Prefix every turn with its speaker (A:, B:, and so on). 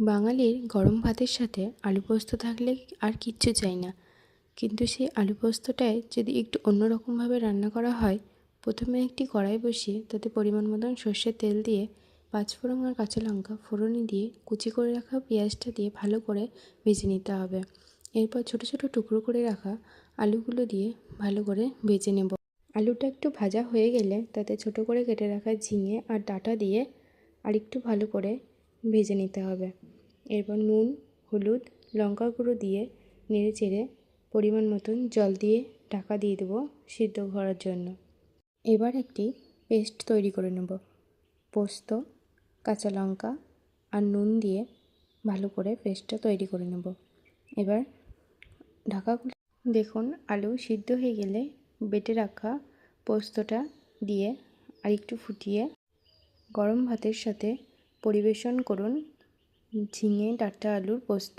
A: বাঙালির গরম ভাতের সাথে আলু পোস্ত থাকলে আর কিচ্ছু চাই না। কিন্তু সেই আলু পোস্তটায় যদি একটু অন্যরকমভাবে রান্না করা হয়, প্রথমে একটি কড়াই বসিয়ে তাতে পরিমাণ মতন সর্ষের তেল দিয়ে পাঁচফোড়ন আর কাঁচা লঙ্কা ফোড়নে দিয়ে কুচি করে রাখা পেঁয়াজটা দিয়ে ভালো করে ভেজে নিতে হবে। এরপর ছোটো ছোটো টুকরো করে রাখা আলুগুলো দিয়ে ভালো করে ভেজে নেব। আলুটা একটু ভাজা হয়ে গেলে তাতে ছোটো করে কেটে রাখা ঝিঙে আর ডাঁটা দিয়ে আরেকটু ভালো করে ভেজে নিতে হবে। এরপর নুন, হলুদ, লঙ্কার গুঁড়ো দিয়ে নেড়ে চেড়ে পরিমাণ মতন জল দিয়ে ঢাকা দিয়ে দেবো সিদ্ধ করার জন্য। এবার একটি পেস্ট তৈরি করে নেব। পোস্ত, কাঁচা লঙ্কা আর নুন দিয়ে ভালো করে পেস্টটা তৈরি করে নেব। এবার ঢাকা খুলে দেখুন আলু সিদ্ধ হয়ে গেলে বেটে রাখা পোস্তটা দিয়ে আরেকটু ফুটিয়ে গরম ভাতের সাথে পরিবেশন করুন ঝিঙে ডাঁটা আলুর পোস্ত।